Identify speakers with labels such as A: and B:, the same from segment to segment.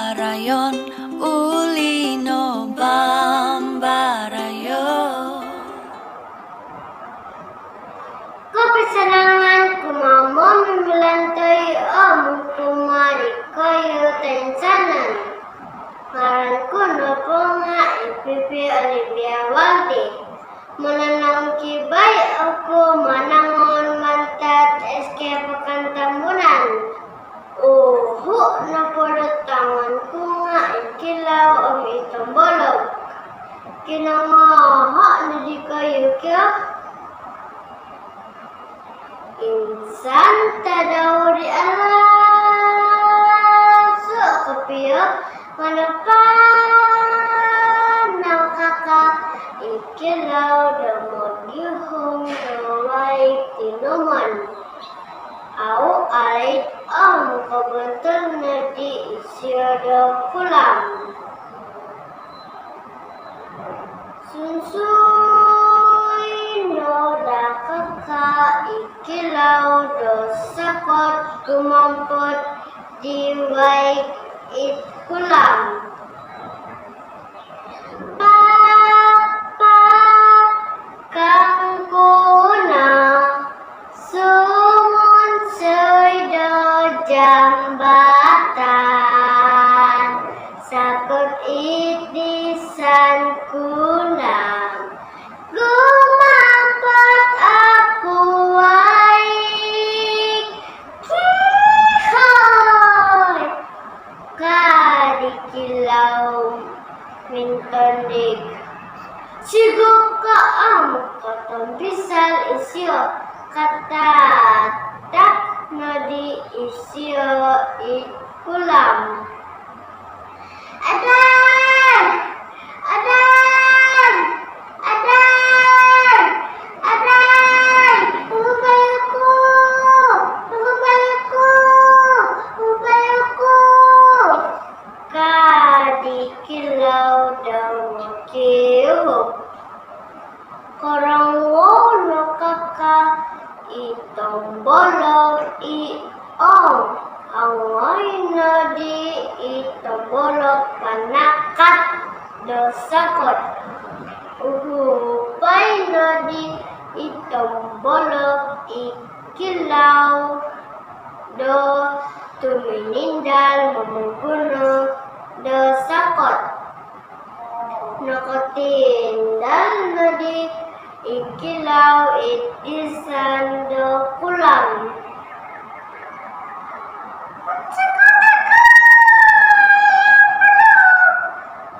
A: bambarayon uli no bambarayo.
B: Kepesanangan kumamon melantai amuk kumari kayu tensanan. Ngaranku noponga ipipi Olivia Waldi. Menanam kibai aku manangon mantat eske pekan tambunan. Napodot tanganku nga ikilaw om itong bolog. Kinangaha na di kayo kya. Insan tadaw di alaso kapiyo manapan ng kaka ikilaw damod yuhong gaway tinuman. Au alay ang kabentar na di isyada pulang. Sunsuy no dakaka ikilaw do sakot kumampot diway itkulang. Papa kang kuna sumun suydo jambatan sakot itisan kunang gumampot aku waik kihoy kadikilaw mintondik sigok ka amuk katong bisal isyo katatak na di isyo ikulam. Adan! Adan! Adan! Adan! Ubay ako! Ubay ako! Ubay ako! Kadikilaw daw kiyo. Korang no kaka itong bolog iong away na di itong bolog panakat do sakot uhupay na di itong bolog ikilaw do tuminindal mamuguno do sakot nakatindal na di ikilaw itisan do pulang.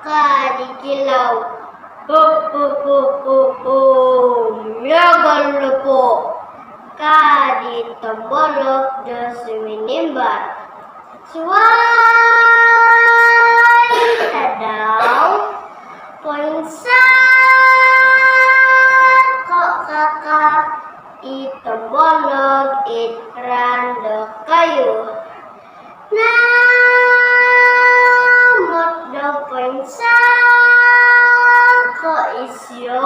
B: Kadikilaw miyagal na po kaditambolok do suminimbar suway tadaw poinsan kakak itambolog itrando kayo namot do poinsan ko isyo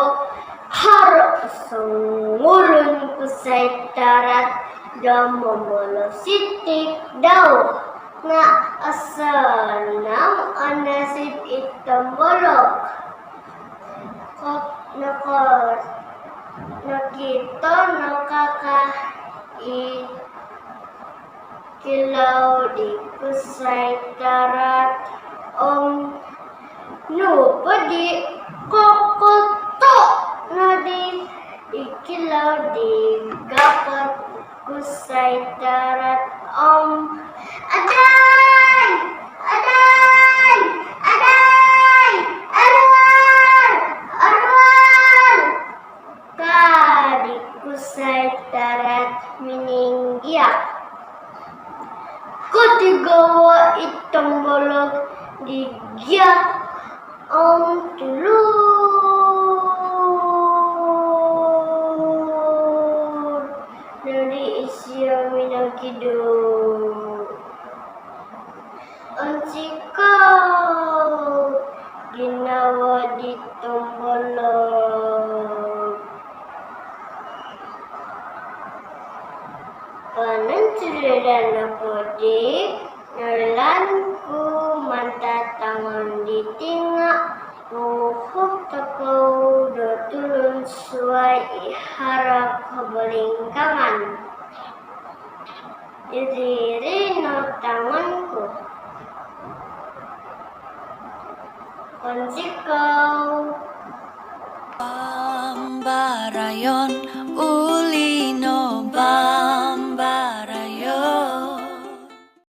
B: harap sungulun ko sa itarat do momolo sitik daw nga asal ng anasip itambolog nakita nakaka ikilaw di kusay tarat om nupa di kokoto na di ikilaw di gapat kusay tarat om aday! Aday! Aday! Arwal! Arwal! Kadi kusay tarat mininggiyak. Kutigawa itong bolog di giyak ang tulur dari isya minagidong. Ang sikaw ginawa ditong bolog. Kanan sila na po di nalan ko man sesuai harap keberlingkaman. Diri no tanganku. Konsikau
A: Pambarayon uli